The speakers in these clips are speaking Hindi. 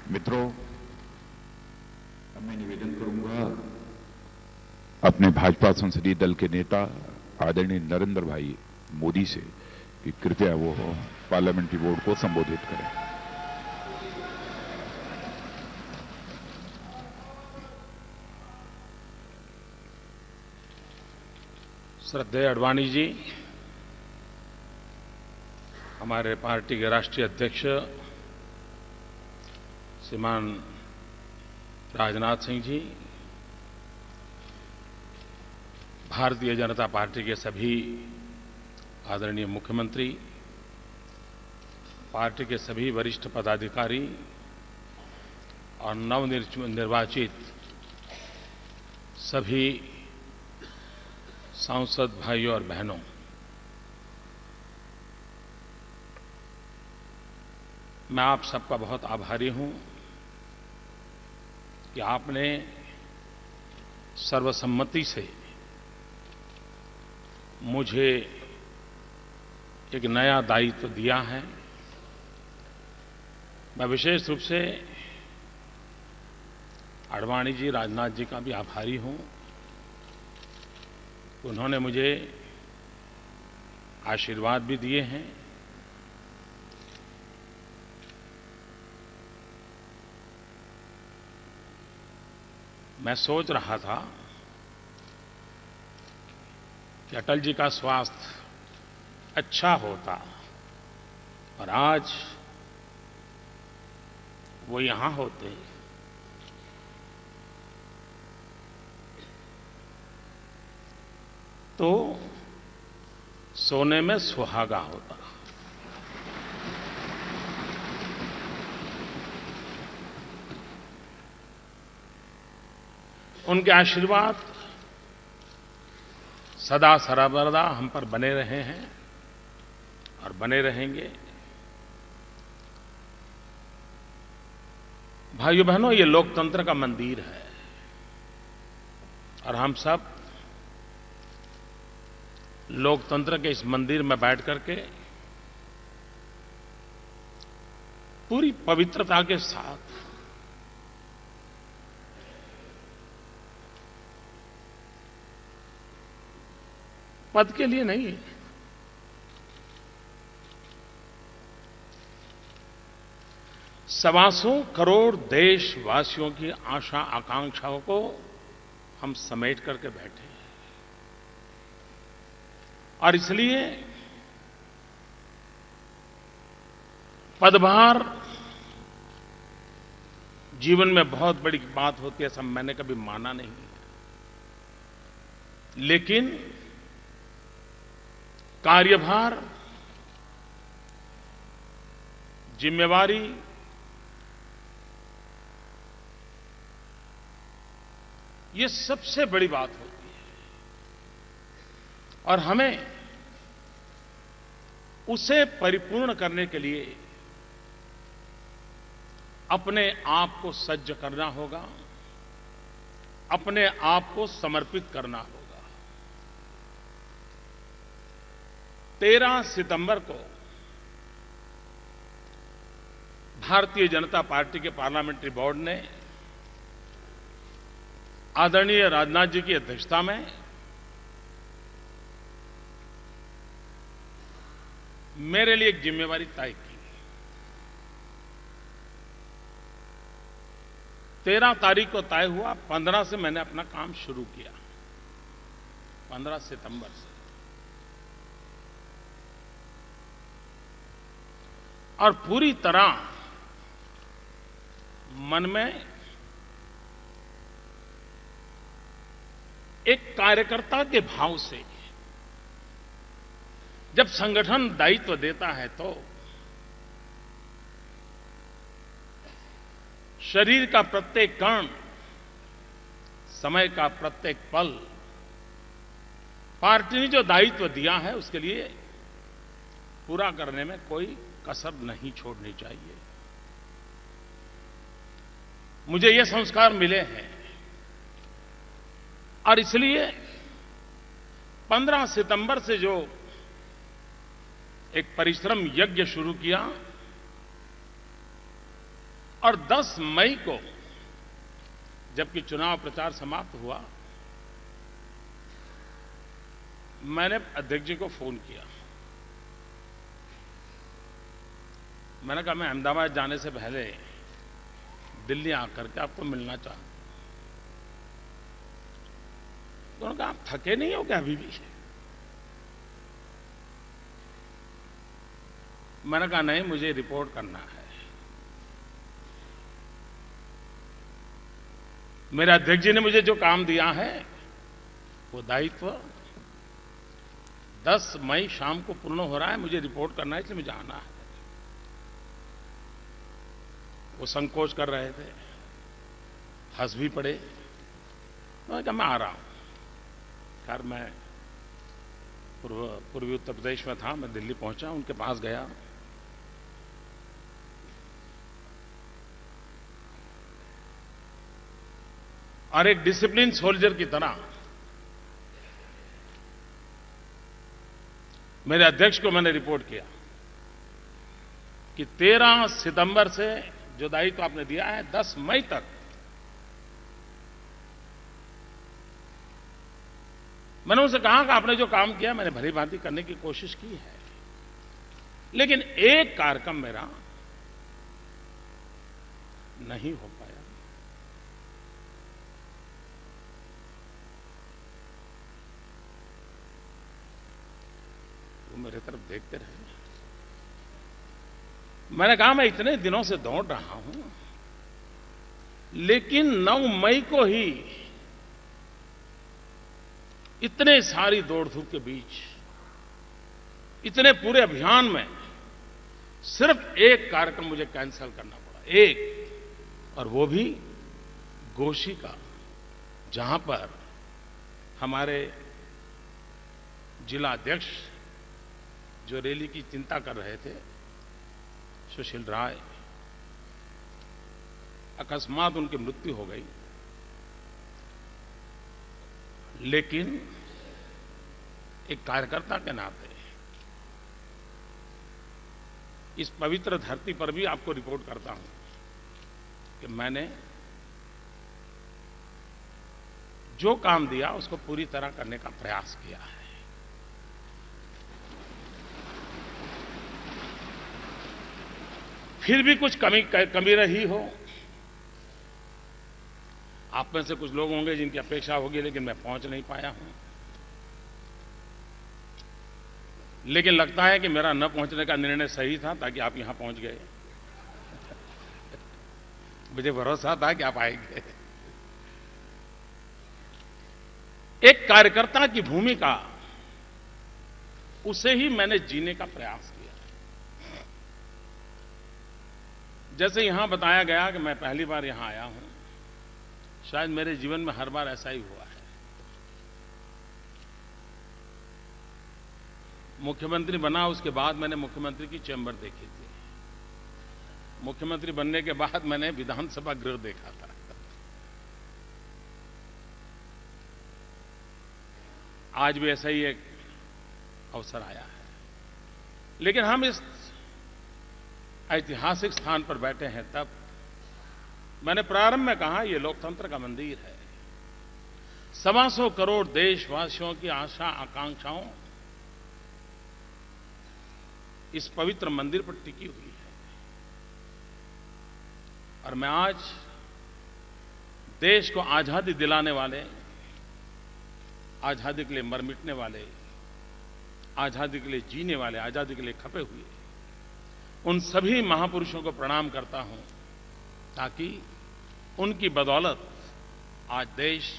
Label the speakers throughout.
Speaker 1: मित्रों, अब मैं निवेदन करूंगा अपने भाजपा संसदीय दल के नेता आदरणीय नरेंद्र भाई मोदी से कि कृपया वो पार्लियामेंट्री बोर्ड को संबोधित करें।
Speaker 2: श्रद्धेय आडवाणी जी, हमारे पार्टी के राष्ट्रीय अध्यक्ष श्रीमान राजनाथ सिंह जी, भारतीय जनता पार्टी के सभी आदरणीय मुख्यमंत्री, पार्टी के सभी वरिष्ठ पदाधिकारी और नवनिर्वाचित सभी सांसद भाइयों और बहनों, मैं आप सबका बहुत आभारी हूं कि आपने सर्वसम्मति से मुझे एक नया दायित्व दिया है। मैं विशेष रूप से आडवाणी जी, राजनाथ जी का भी आभारी हूं। उन्होंने मुझे आशीर्वाद भी दिए हैं। मैं सोच रहा था कि अटल जी का स्वास्थ्य अच्छा होता और आज वो यहां होते तो सोने में सुहागा होता। उनके आशीर्वाद सदा सर्वदा हम पर बने रहे हैं और बने रहेंगे। भाइयों बहनों, ये लोकतंत्र का मंदिर है और हम सब लोकतंत्र के इस मंदिर में बैठ करके पूरी पवित्रता के साथ पद के लिए नहीं, सवा करोड़ देशवासियों की आशा आकांक्षाओं को हम समेट करके बैठे हैं। और इसलिए पदभार जीवन में बहुत बड़ी बात होती है, ऐसा मैंने कभी माना नहीं। लेकिन कार्यभार, जिम्मेवारी, ये सबसे बड़ी बात होती है और हमें उसे परिपूर्ण करने के लिए अपने आप को सज्ज करना होगा, अपने आप को समर्पित करना होगा। 13 सितंबर को भारतीय जनता पार्टी के पार्लियामेंट्री बोर्ड ने आदरणीय राजनाथ जी की अध्यक्षता में मेरे लिए एक जिम्मेवारी तय की। 13 तारीख को तय हुआ, 15 से मैंने अपना काम शुरू किया, 15 सितंबर से। और पूरी तरह मन में एक कार्यकर्ता के भाव से जब संगठन दायित्व देता है तो शरीर का प्रत्येक कण, समय का प्रत्येक पल, पार्टी ने जो दायित्व दिया है उसके लिए पूरा करने में कोई कसर नहीं छोड़नी चाहिए। मुझे ये संस्कार मिले हैं और इसलिए 15 सितंबर से जो एक परिश्रम यज्ञ शुरू किया, और 10 मई को जबकि चुनाव प्रचार समाप्त हुआ, मैंने अध्यक्ष जी को फोन किया। मैंने कहा मैं अहमदाबाद जाने से पहले दिल्ली आकर के आपको मिलना चाहता हूं। तो उन्होंने कहा आप थके नहीं हो क्या अभी भी? मैंने कहा नहीं, मुझे रिपोर्ट करना है। मेरे अध्यक्ष जी ने मुझे जो काम दिया है वो दायित्व 10 मई शाम को पूर्ण हो रहा है, मुझे रिपोर्ट करना है, इसलिए मुझे आना है। वो संकोच कर रहे थे, हंस भी पड़े। मैंने कहा मैं आ रहा हूं। खैर मैं पूर्वी उत्तर प्रदेश में था, मैं दिल्ली पहुंचा, उनके पास गया। और एक डिसिप्लिन सोल्जर की तरह मेरे अध्यक्ष को मैंने रिपोर्ट किया कि 13 सितंबर से जो दायित्व आपने दिया है 10 मई तक मैंने उनसे कहा कि आपने जो काम किया मैंने भली भांति करने की कोशिश की है, लेकिन एक कार्यक्रम मेरा नहीं हो पाया। वो मेरे तरफ देखते रहे। मैंने कहा मैं इतने दिनों से दौड़ रहा हूं, लेकिन 9 मई को ही इतने सारी दौड़ धूप के बीच, इतने पूरे अभियान में सिर्फ एक कार्यक्रम मुझे कैंसिल करना पड़ा, एक, और वो भी गोशी का, जहां पर हमारे जिला अध्यक्ष जो रैली की चिंता कर रहे थे, सुशील राय, अकस्मात उनकी मृत्यु हो गई। लेकिन एक कार्यकर्ता के नाते इस पवित्र धरती पर भी आपको रिपोर्ट करता हूं कि मैंने जो काम दिया उसको पूरी तरह करने का प्रयास किया है। फिर भी कुछ कमी रही हो, आप में से कुछ लोग होंगे जिनकी अपेक्षा होगी, लेकिन मैं पहुंच नहीं पाया हूं। लेकिन लगता है कि मेरा न पहुंचने का निर्णय सही था, ताकि आप यहां पहुंच गए। मुझे भरोसा था कि आप आएंगे। एक कार्यकर्ता की भूमिका, उसे ही मैंने जीने का प्रयास किया। जैसे यहां बताया गया कि मैं पहली बार यहां आया हूं, शायद मेरे जीवन में हर बार ऐसा ही हुआ है। मुख्यमंत्री बना, उसके बाद मैंने मुख्यमंत्री की चैम्बर देखी थी। मुख्यमंत्री बनने के बाद मैंने विधानसभा गृह देखा था। आज भी ऐसा ही एक अवसर आया है। लेकिन हम इस ऐतिहासिक स्थान पर बैठे हैं, तब मैंने प्रारंभ में कहा यह लोकतंत्र का मंदिर है। 125 करोड़ देशवासियों की आशा आकांक्षाओं इस पवित्र मंदिर पर टिकी हुई है। और मैं आज देश को आजादी दिलाने वाले, आजादी के लिए मर मिटने वाले, आजादी के लिए जीने वाले, आजादी के लिए खपे हुए उन सभी महापुरुषों को प्रणाम करता हूं, ताकि उनकी बदौलत आज देश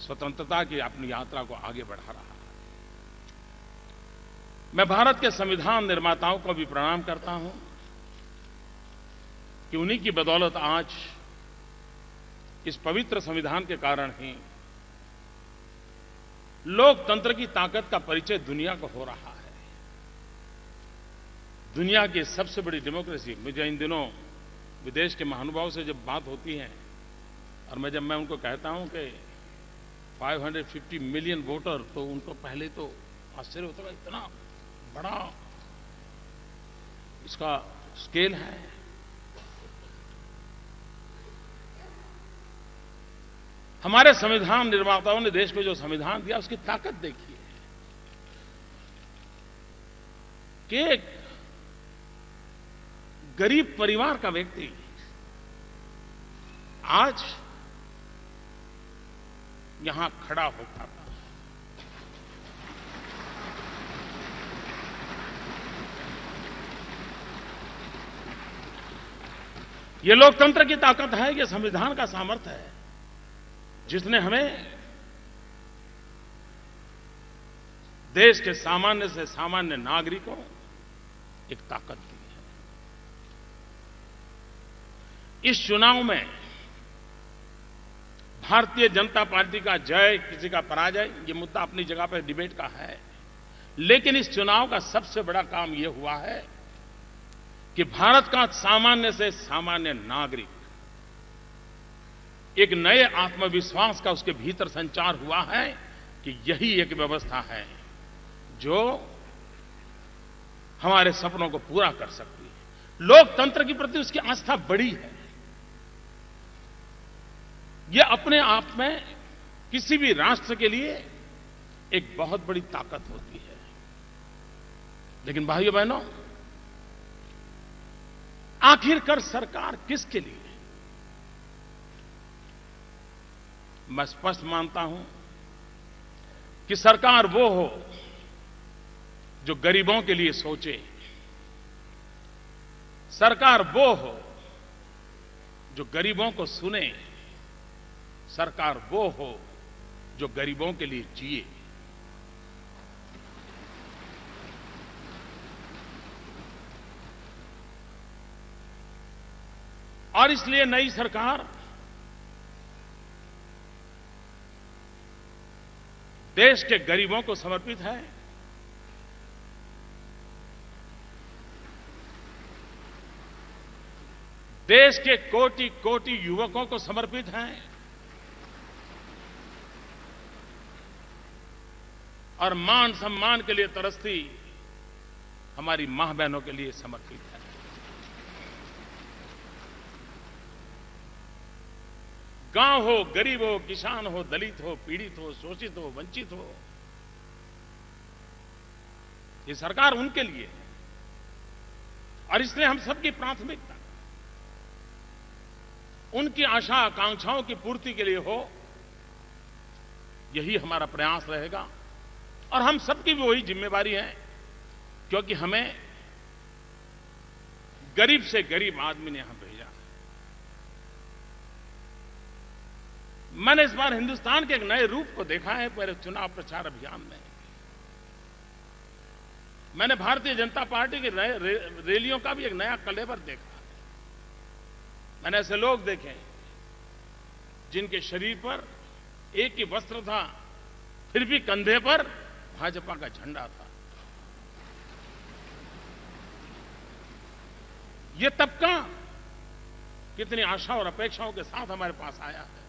Speaker 2: स्वतंत्रता की अपनी यात्रा को आगे बढ़ा रहा है। मैं भारत के संविधान निर्माताओं को भी प्रणाम करता हूं कि उन्हीं की बदौलत आज इस पवित्र संविधान के कारण ही लोकतंत्र की ताकत का परिचय दुनिया को हो रहा है। दुनिया की सबसे बड़ी डेमोक्रेसी, मुझे इन दिनों विदेश के महानुभावों से जब बात होती है, और जब मैं उनको कहता हूं कि 550 मिलियन वोटर, तो उनको पहले तो आश्चर्य होता है, इतना बड़ा इसका स्केल है। हमारे संविधान निर्माताओं ने देश को जो संविधान दिया उसकी ताकत देखिए कि एक गरीब परिवार का व्यक्ति आज यहां खड़ा हो पाता है। ये लोकतंत्र की ताकत है, ये संविधान का सामर्थ्य है जिसने हमें देश के सामान्य से सामान्य नागरिकों एक ताकत दी है। इस चुनाव में भारतीय जनता पार्टी का जय, किसी का पराजय, ये मुद्दा अपनी जगह पर डिबेट का है, लेकिन इस चुनाव का सबसे बड़ा काम यह हुआ है कि भारत का सामान्य से सामान्य नागरिक एक नए आत्मविश्वास का उसके भीतर संचार हुआ है कि यही एक व्यवस्था है जो हमारे सपनों को पूरा कर सकती है। लोकतंत्र के प्रति उसकी आस्था बड़ी है। यह अपने आप में किसी भी राष्ट्र के लिए एक बहुत बड़ी ताकत होती है। लेकिन भाइयों बहनों, आखिरकार सरकार किसके लिए? मैं स्पष्ट मानता हूं कि सरकार वो हो जो गरीबों के लिए सोचे, सरकार वो हो जो गरीबों को सुने, सरकार वो हो जो गरीबों के लिए जिए। और इसलिए नई सरकार देश के गरीबों को समर्पित है, देश के कोटि कोटि युवकों को समर्पित है और मान सम्मान के लिए तरसती हमारी मां बहनों के लिए समर्पित है। गांव हो, गरीब हो, किसान हो, दलित हो, पीड़ित हो, शोषित हो, वंचित हो, ये सरकार उनके लिए है। और इसलिए हम सबकी प्राथमिकता उनकी आशा आकांक्षाओं की पूर्ति के लिए हो, यही हमारा प्रयास रहेगा। और हम सबकी भी वही जिम्मेवारी है, क्योंकि हमें गरीब से गरीब आदमी ने यहां भेजा है। मैंने इस बार हिंदुस्तान के एक नए रूप को देखा है मेरे चुनाव प्रचार अभियान में। मैंने भारतीय जनता पार्टी की नए रैलियों का भी एक नया कलेवर देखा। मैंने ऐसे लोग देखे जिनके शरीर पर एक ही वस्त्र था, फिर भी कंधे पर भाजपा का झंडा था। ये तबका कितनी आशा और अपेक्षाओं के साथ हमारे पास आया है,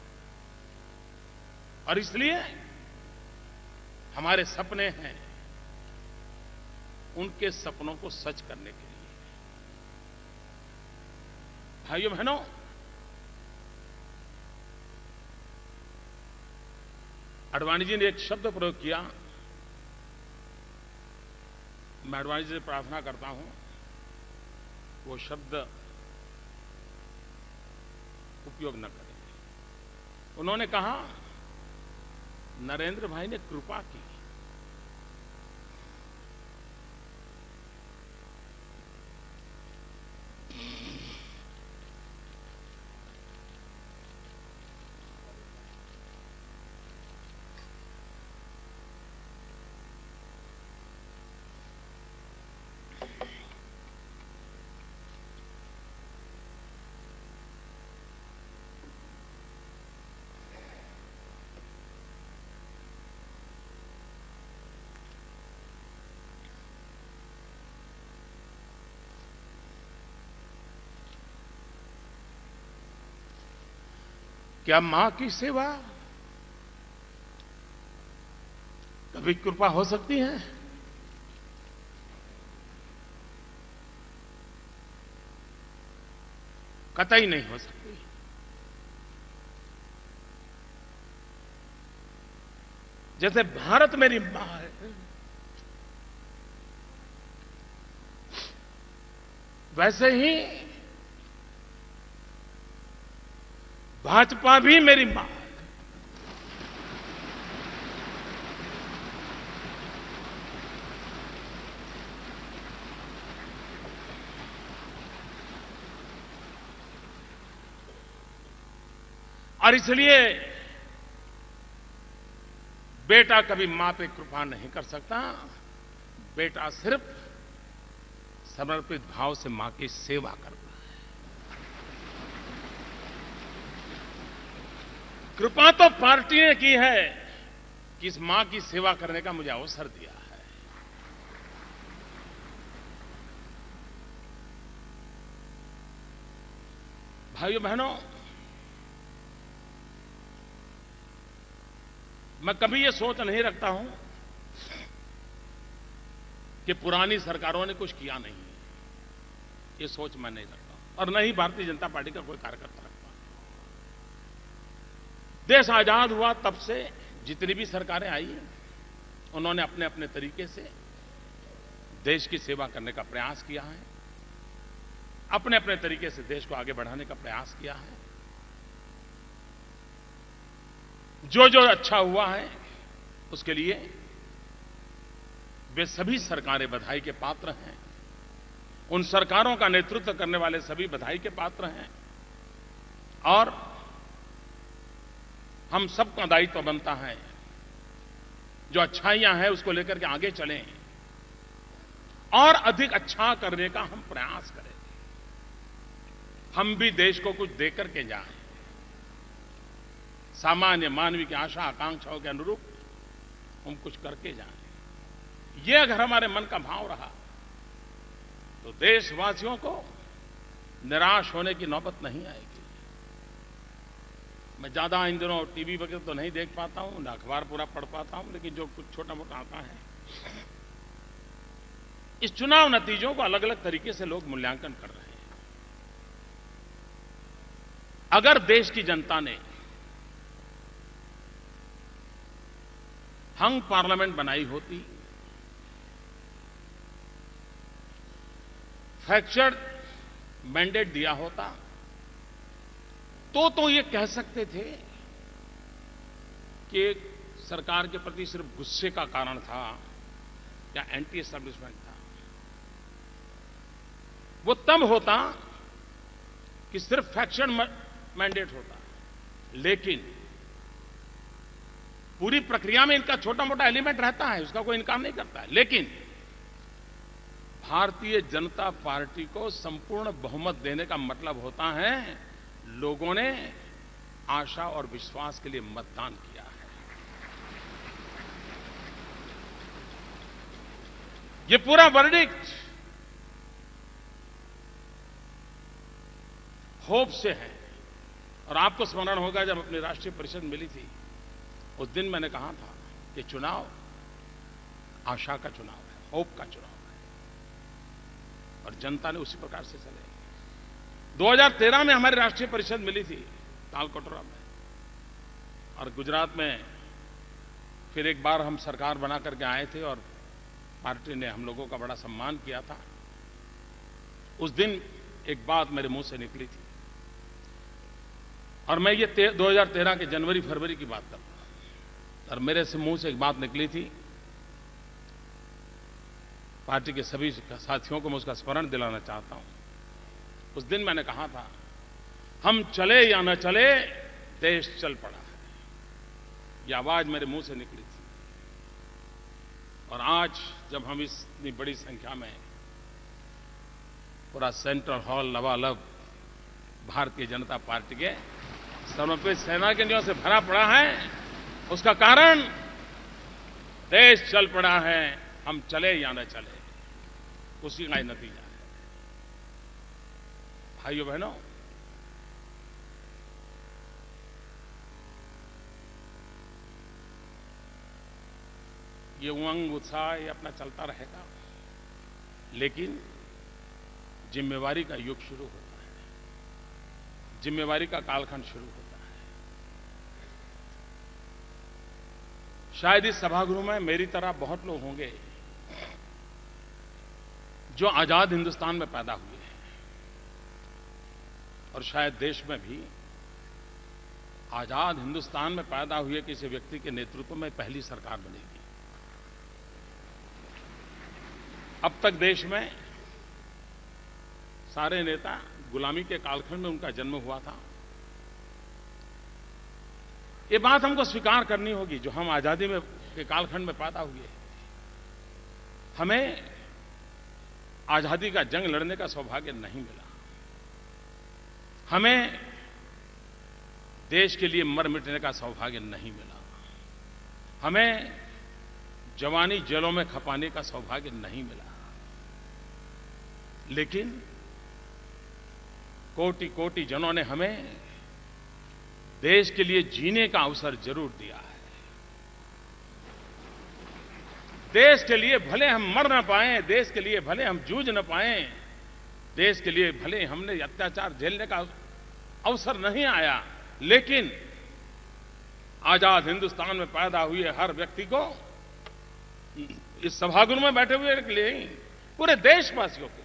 Speaker 2: और इसलिए हमारे सपने हैं उनके सपनों को सच करने के लिए। भाइयों बहनों, आडवाणी जी ने एक शब्द प्रयोग किया, मैं आडवाणी जी से प्रार्थना करता हूं वो शब्द उपयोग न करें। उन्होंने कहा नरेंद्र भाई ने कृपा की। क्या मां की सेवा कभी कृपा हो सकती है? कतई नहीं हो सकती। जैसे भारत मेरी मां है, वैसे ही भाजपा भी मेरी मां है। और इसलिए बेटा कभी मां पे कृपा नहीं कर सकता। बेटा सिर्फ समर्पित भाव से मां की सेवा करता है। कृपा तो पार्टी ने की है कि इस मां की सेवा करने का मुझे अवसर दिया है। भाइयों बहनों, मैं कभी ये सोच नहीं रखता हूं कि पुरानी सरकारों ने कुछ किया नहीं है। ये सोच मैं नहीं रखता और न ही भारतीय जनता पार्टी का कोई कार्यकर्ता रखता। देश आजाद हुआ तब से जितनी भी सरकारें आई उन्होंने अपने अपने तरीके से देश की सेवा करने का प्रयास किया है, अपने अपने तरीके से देश को आगे बढ़ाने का प्रयास किया है। जो जो अच्छा हुआ है उसके लिए वे सभी सरकारें बधाई के पात्र हैं। उन सरकारों का नेतृत्व करने वाले सभी बधाई के पात्र हैं और हम सबका दायित्व बनता है जो अच्छाइयां हैं उसको लेकर के आगे चलें और अधिक अच्छा करने का हम प्रयास करें। हम भी देश को कुछ देकर के जाएं, सामान्य मानवीय की आशा आकांक्षाओं के अनुरूप हम कुछ करके जाएं। ये अगर हमारे मन का भाव रहा तो देशवासियों को निराश होने की नौबत नहीं आएगी। मैं ज्यादा इन दिनों टीवी वगैरह तो नहीं देख पाता हूं, न अखबार पूरा पढ़ पाता हूं, लेकिन जो कुछ छोटा मोटा आता है, इस चुनाव नतीजों को अलग अलग तरीके से लोग मूल्यांकन कर रहे हैं। अगर देश की जनता ने हंग पार्लियामेंट बनाई होती, फ्रैक्चर्ड मैंडेट दिया होता, तो ये कह सकते थे कि सरकार के प्रति सिर्फ गुस्से का कारण था या एंटी एस्टैब्लिशमेंट था। वो तब होता कि सिर्फ फ्रैक्चर्ड मैंडेट होता, लेकिन पूरी प्रक्रिया में इनका छोटा मोटा एलिमेंट रहता है, उसका कोई इनकार नहीं करता है। लेकिन भारतीय जनता पार्टी को संपूर्ण बहुमत देने का मतलब होता है लोगों ने आशा और विश्वास के लिए मतदान किया है। ये पूरा वर्डिक्ट होप से है। और आपको स्मरण होगा जब अपनी राष्ट्रीय परिषद मिली थी, उस दिन मैंने कहा था कि चुनाव आशा का चुनाव है, होप का चुनाव है, और जनता ने उसी प्रकार से चले। 2013 में हमारी राष्ट्रीय परिषद मिली थी तालकटोरा में, और गुजरात में फिर एक बार हम सरकार बना करके आए थे और पार्टी ने हम लोगों का बड़ा सम्मान किया था। उस दिन एक बात मेरे मुंह से निकली थी, और मैं ये 2013 के जनवरी फरवरी की बात करता हूं, और मेरे से मुंह से एक बात निकली थी। पार्टी के सभी साथियों को मैं उसका स्मरण दिलाना चाहता हूं। उस दिन मैंने कहा था, हम चले या न चले देश चल पड़ा है। यह आवाज मेरे मुंह से निकली थी। और आज जब हम इतनी बड़ी संख्या में पूरा सेंट्रल हॉल लबालब भारतीय जनता पार्टी के समर्पित सेनानियों से भरा पड़ा है, उसका कारण देश चल पड़ा है। हम चले या न चले, उसी का ही नतीजा है। भाइयों बहनों, ये उमंग उत्साह ये अपना चलता रहेगा, लेकिन जिम्मेवारी का युग शुरू होता है, जिम्मेवारी का कालखंड शुरू होता है। शायद इस सभागृह में मेरी तरह बहुत लोग होंगे जो आजाद हिंदुस्तान में पैदा हुए हैं, और शायद देश में भी आजाद हिंदुस्तान में पैदा हुए किसी व्यक्ति के नेतृत्व में पहली सरकार बनेगी। अब तक देश में सारे नेता गुलामी के कालखंड में उनका जन्म हुआ था। ये बात हमको स्वीकार करनी होगी, जो हम आजादी में के कालखंड में पैदा हुए, हमें आजादी का जंग लड़ने का सौभाग्य नहीं मिला। हमें देश के लिए मर मिटने का सौभाग्य नहीं मिला। हमें जवानी जेलों में खपाने का सौभाग्य नहीं मिला। लेकिन कोटि कोटि जनों ने हमें देश के लिए जीने का अवसर जरूर दिया है। देश के लिए भले हम मर ना पाएं, देश के लिए भले हम जूझ ना पाएं, देश के लिए भले हमने अत्याचार झेलने का अवसर नहीं आया, लेकिन आजाद हिंदुस्तान में पैदा हुए हर व्यक्ति को, इस सभागृह में बैठे हुए के लिए, पूरे देशवासियों के लिए,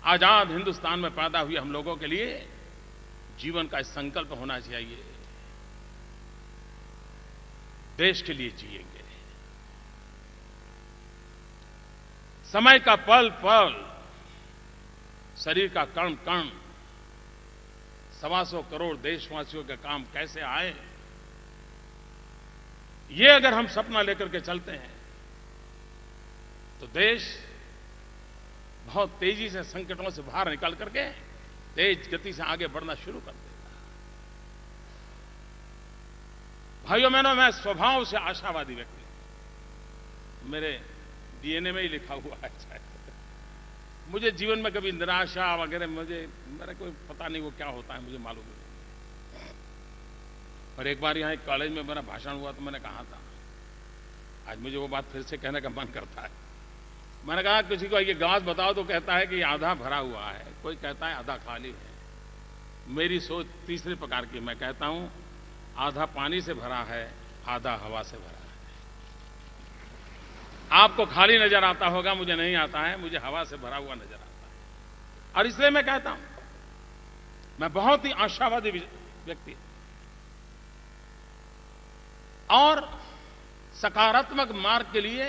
Speaker 2: आजाद हिंदुस्तान में पैदा हुए हम लोगों के लिए जीवन का संकल्प होना चाहिए, देश के लिए जिएंगे। समय का पल पल, शरीर का कण कण 125 करोड़ देशवासियों के काम कैसे आए, ये अगर हम सपना लेकर के चलते हैं तो देश बहुत तेजी से संकटों से बाहर निकल करके तेज गति से आगे बढ़ना शुरू कर देगा। भाइयों बहनों, मैं स्वभाव से आशावादी व्यक्ति हूं, मेरे डीएनए में ही लिखा हुआ है। मुझे जीवन में कभी निराशा वगैरह मेरा कोई पता नहीं वो क्या होता है, मुझे मालूम नहीं। और एक बार यहां एक कॉलेज में मेरा भाषण हुआ तो मैंने कहा था, आज मुझे वो बात फिर से कहने का मन करता है। मैंने कहा किसी को ये गिलास बताओ तो कहता है कि आधा भरा हुआ है, कोई कहता है आधा खाली है। मेरी सोच तीसरे प्रकार की, मैं कहता हूं आधा पानी से भरा है, आधा हवा से भरा है। आपको खाली नजर आता होगा, मुझे नहीं आता है, मुझे हवा से भरा हुआ नजर आता है। और इसलिए मैं कहता हूं मैं बहुत ही आशावादी व्यक्ति और सकारात्मक मार्ग के लिए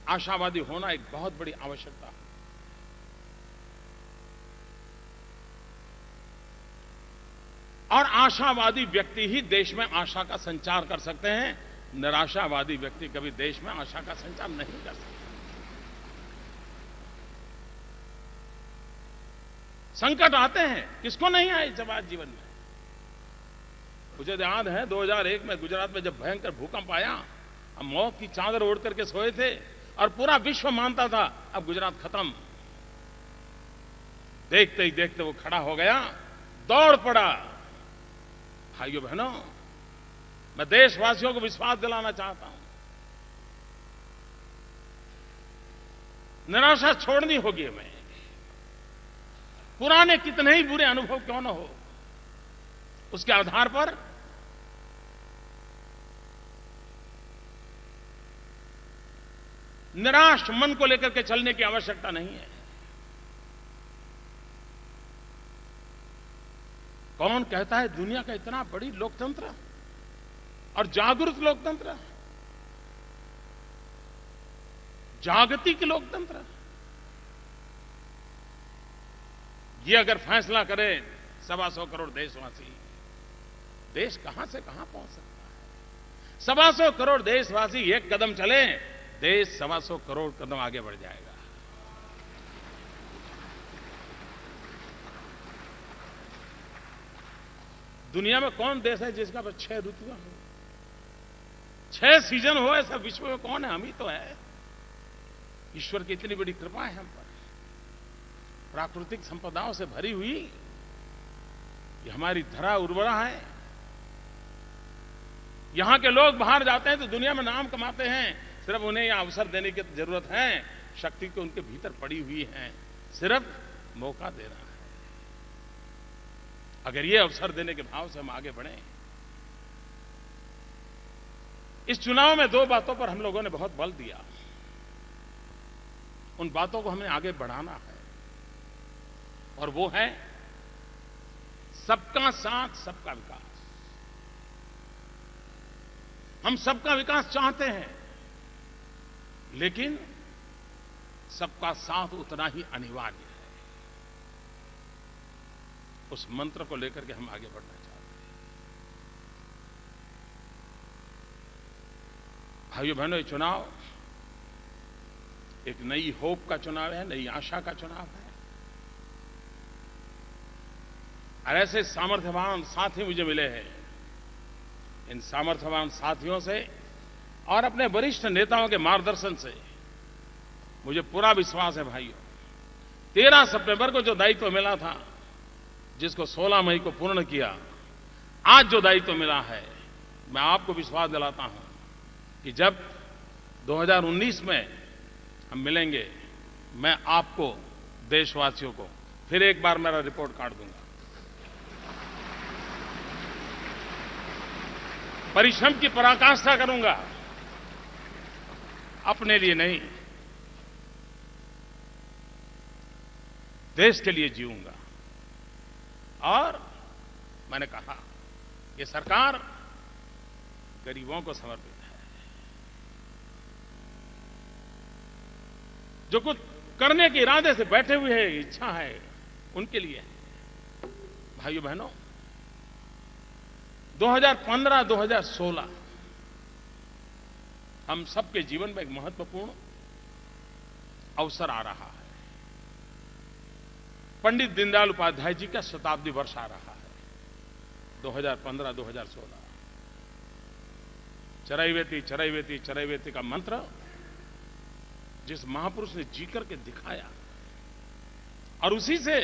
Speaker 2: आशावादी होना एक बहुत बड़ी आवश्यकता है। और आशावादी व्यक्ति ही देश में आशा का संचार कर सकते हैं। निराशावादी व्यक्ति कभी देश में आशा का संचार नहीं कर सकता। संकट आते हैं, किसको नहीं आए जब आज जीवन में। मुझे याद है 2001 में गुजरात में जब भयंकर भूकंप आया, हम मौत की चादर ओढ़ करके सोए थे और पूरा विश्व मानता था अब गुजरात खत्म। देखते ही देखते वो खड़ा हो गया, दौड़ पड़ा। भाइयों बहनों, मैं देशवासियों को विश्वास दिलाना चाहता हूं, निराशा छोड़नी होगी हमें। पुराने कितने ही बुरे अनुभव क्यों न हो, उसके आधार पर निराश मन को लेकर के चलने की आवश्यकता नहीं है। कौन कहता है दुनिया का इतना बड़ी लोकतंत्र और जागरूक लोकतंत्र, जागतिक लोकतंत्र, ये अगर फैसला करें 125 करोड़ देशवासी, देश कहां से कहां पहुंच सकता है। 125 करोड़ देशवासी एक कदम चले, देश 125 करोड़ कदम आगे बढ़ जाएगा। दुनिया में कौन देश है जिसका बस 6 ऋतुएं हो, 6 सीजन हो? ऐसा विश्व में कौन है? हम ही तो है। ईश्वर की इतनी बड़ी कृपा है हम पर, प्राकृतिक संपदाओं से भरी हुई ये हमारी धरा उर्वरा है। यहां के लोग बाहर जाते हैं तो दुनिया में नाम कमाते हैं, सिर्फ उन्हें यह अवसर देने की जरूरत है। शक्ति तो उनके भीतर पड़ी हुई है, सिर्फ मौका देना है। अगर ये अवसर देने के भाव से हम आगे बढ़ें इस चुनाव में दो बातों पर हम लोगों ने बहुत बल दिया। उन बातों को हमें आगे बढ़ाना है और वो है सबका साथ सबका विकास। हम सबका विकास चाहते हैं, लेकिन सबका साथ उतना ही अनिवार्य है। उस मंत्र को लेकर के हम आगे बढ़ना चाहते हैं। भाइयों बहनों, ये चुनाव एक नई होप का चुनाव है, नई आशा का चुनाव है। और ऐसे सामर्थ्यवान साथी मुझे मिले हैं। इन सामर्थ्यवान साथियों से और अपने वरिष्ठ नेताओं के मार्गदर्शन से मुझे पूरा विश्वास है भाइयों, 13 सितंबर को जो दायित्व मिला था, जिसको 16 मई को पूर्ण किया, आज जो दायित्व मिला है, मैं आपको विश्वास दिलाता हूं कि जब 2019 में हम मिलेंगे, मैं आपको, देशवासियों को फिर एक बार मेरा रिपोर्ट कार्ड दूंगा। परिश्रम की पराकाष्ठा करूंगा, अपने लिए नहीं, देश के लिए जीऊंगा। और मैंने कहा, ये सरकार गरीबों को समर्पित है। जो कुछ करने के इरादे से बैठे हुए हैं, इच्छा है, उनके लिए है। भाइयों बहनों, 2015-2016 हम सबके जीवन में एक महत्वपूर्ण अवसर आ रहा है। पंडित दीनदयाल उपाध्याय जी का शताब्दी वर्ष आ रहा है, 2015-2016। चरैवेति चरैवेति चरैवेति का मंत्र जिस महापुरुष ने जी करके दिखाया, और उसी से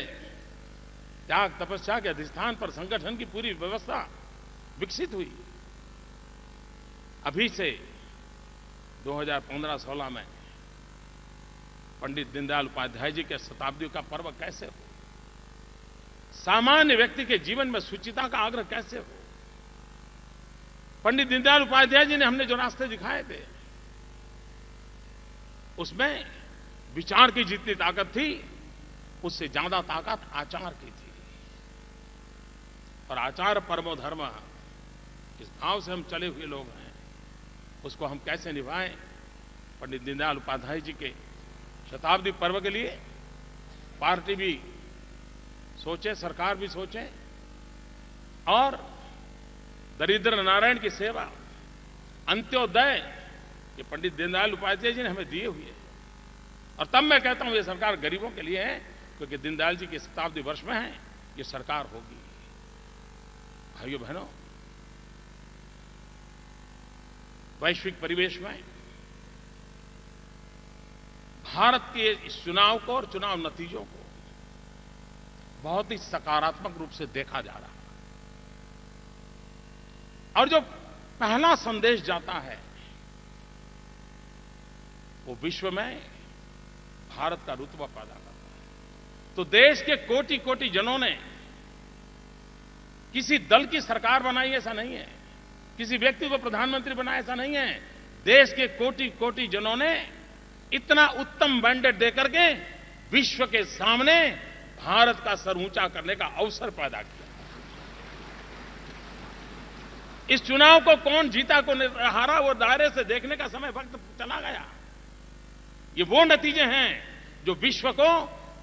Speaker 2: त्याग तपस्या के अधिष्ठान पर संगठन की पूरी व्यवस्था विकसित हुई। अभी से 2015-16 में पंडित दीनदयाल उपाध्याय जी के शताब्दी का पर्व कैसे हो, सामान्य व्यक्ति के जीवन में सुचिता का आग्रह कैसे हो। पंडित दीनदयाल उपाध्याय जी ने हमने जो रास्ते दिखाए थे, उसमें विचार की जितनी ताकत थी, उससे ज्यादा ताकत आचार की थी। और आचार परमो धर्म, इस भाव से हम चले हुए लोग हैं, उसको हम कैसे निभाएं। पंडित दीनदयाल उपाध्याय जी के शताब्दी पर्व के लिए पार्टी भी सोचे, सरकार भी सोचे, और दरिद्र नारायण की सेवा, अंत्योदय, ये पंडित दीनदयाल उपाध्याय जी ने हमें दिए हुए। और तब मैं कहता हूं, ये सरकार गरीबों के लिए है, क्योंकि दीनदयाल जी के शताब्दी वर्ष में है ये सरकार होगी। भाइयों बहनों, वैश्विक परिवेश में भारत के इस चुनाव को और चुनाव नतीजों को बहुत ही सकारात्मक रूप से देखा जा रहा है। और जो पहला संदेश जाता है, वो विश्व में भारत का रुतबा पैदा करता है। तो देश के कोटि कोटि जनों ने किसी दल की सरकार बनाई, ऐसा नहीं है, किसी व्यक्ति को प्रधानमंत्री बनाया, ऐसा नहीं है। देश के कोटि कोटि जनों ने इतना उत्तम मैंडेट देकर के विश्व के सामने भारत का सर ऊंचा करने का अवसर पैदा किया। इस चुनाव को कौन जीता कौन हारा, वो दायरे से देखने का समय वक्त चला गया। ये वो नतीजे हैं जो विश्व को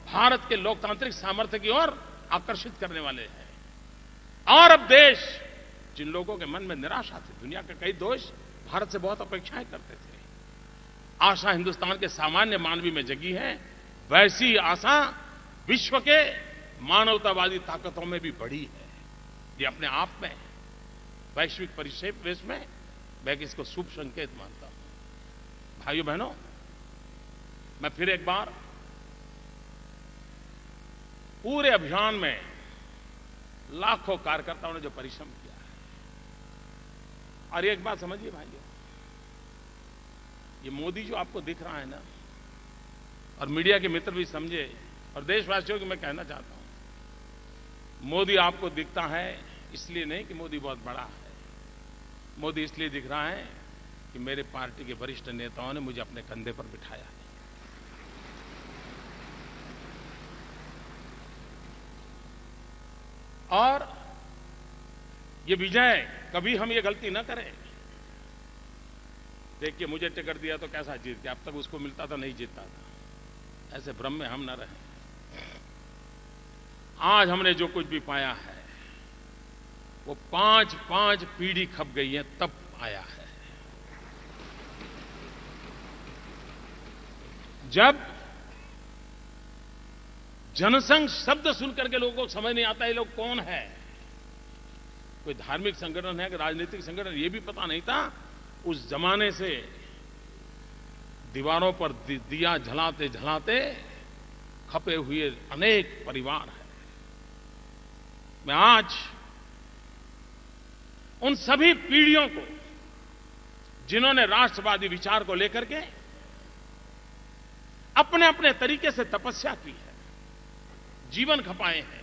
Speaker 2: भारत के लोकतांत्रिक सामर्थ्य की ओर आकर्षित करने वाले हैं। और अब देश, जिन लोगों के मन में निराशा थी, दुनिया के कई देश भारत से बहुत अपेक्षाएं करते थे, आशा हिंदुस्तान के सामान्य मानवी में जगी है। वैसी आशा विश्व के मानवतावादी ताकतों में भी बढ़ी है। ये अपने आप में वैश्विक परिवेश में मैं इसको शुभ संकेत मानता हूं। भाइयों बहनों, मैं फिर एक बार पूरे अभियान में लाखों कार्यकर्ताओं ने जो परिश्रम किया है, और एक बात समझिए भाइयों, ये मोदी जो आपको दिख रहा है ना, और मीडिया के मित्र भी समझे, और देशवासियों को मैं कहना चाहता हूं, मोदी आपको दिखता है इसलिए नहीं कि मोदी बहुत बड़ा है। मोदी इसलिए दिख रहा है कि मेरे पार्टी के वरिष्ठ नेताओं ने मुझे अपने कंधे पर बिठाया है। और ये विजय, कभी हम ये गलती न करें। देखिए, मुझे टिकट दिया तो कैसा जीत गया, अब तक उसको मिलता था नहीं जीतता था, ऐसे भ्रम में हम न रहें। आज हमने जो कुछ भी पाया है वो 5-5 पीढ़ी खप गई है तब आया है। जब जनसंघ शब्द सुनकर के लोगों को समझ नहीं आता ये लोग कौन है, कोई धार्मिक संगठन है कि राजनीतिक संगठन, ये भी पता नहीं था। उस जमाने से दीवारों पर दिया जलाते जलाते खपे हुए अनेक परिवार हैं। मैं आज उन सभी पीढ़ियों को, जिन्होंने राष्ट्रवादी विचार को लेकर के अपने अपने तरीके से तपस्या की है, जीवन खपाए हैं,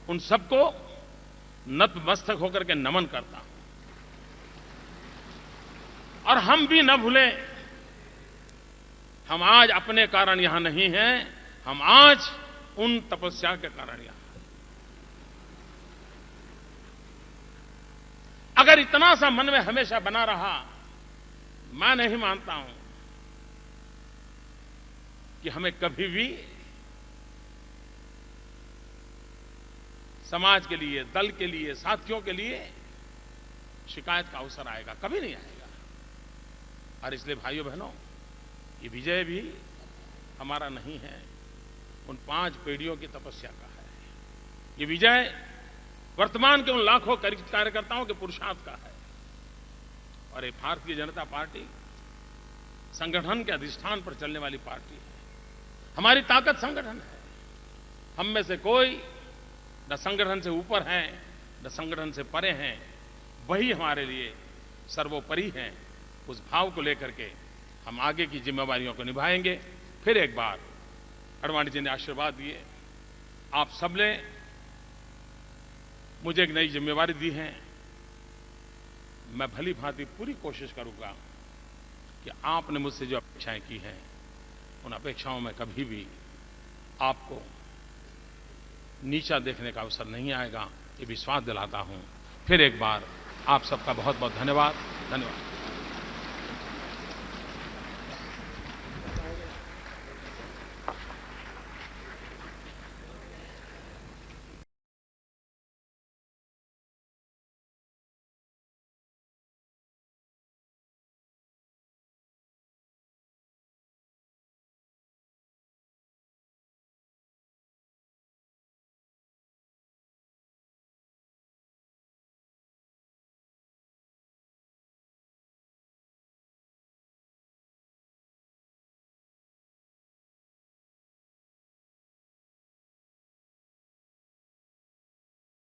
Speaker 2: उन सबको नतमस्तक होकर के नमन करता हूं। और हम भी न भूलें, हम आज अपने कारण यहां नहीं हैं, हम आज उन तपस्या के कारण यहां। अगर इतना सा मन में हमेशा बना रहा, मैं नहीं मानता हूं कि हमें कभी भी समाज के लिए, दल के लिए, साथियों के लिए शिकायत का अवसर आएगा, कभी नहीं आएगा। और इसलिए भाइयों बहनों, ये विजय भी हमारा नहीं है, उन 5 पीढ़ियों की तपस्या का है। ये विजय वर्तमान के उन लाखों कार्यकर्ताओं के पुरुषार्थ का है। और ये भारतीय जनता पार्टी संगठन के अधिष्ठान पर चलने वाली पार्टी है। हमारी ताकत संगठन है। हम में से कोई न संगठन से ऊपर हैं, न संगठन से परे हैं। वही हमारे लिए सर्वोपरि हैं। उस भाव को लेकर के हम आगे की जिम्मेवारियों को निभाएंगे। फिर एक बार आडवाणी जी ने आशीर्वाद दिए, आप सबने मुझे एक नई जिम्मेवारी दी है। मैं भली भांति पूरी कोशिश करूंगा कि आपने मुझसे जो अपेक्षाएं की हैं, उन अपेक्षाओं में कभी भी आपको नीचा देखने का अवसर नहीं आएगा, ये विश्वास दिलाता हूं। फिर एक बार आप सबका बहुत बहुत धन्यवाद।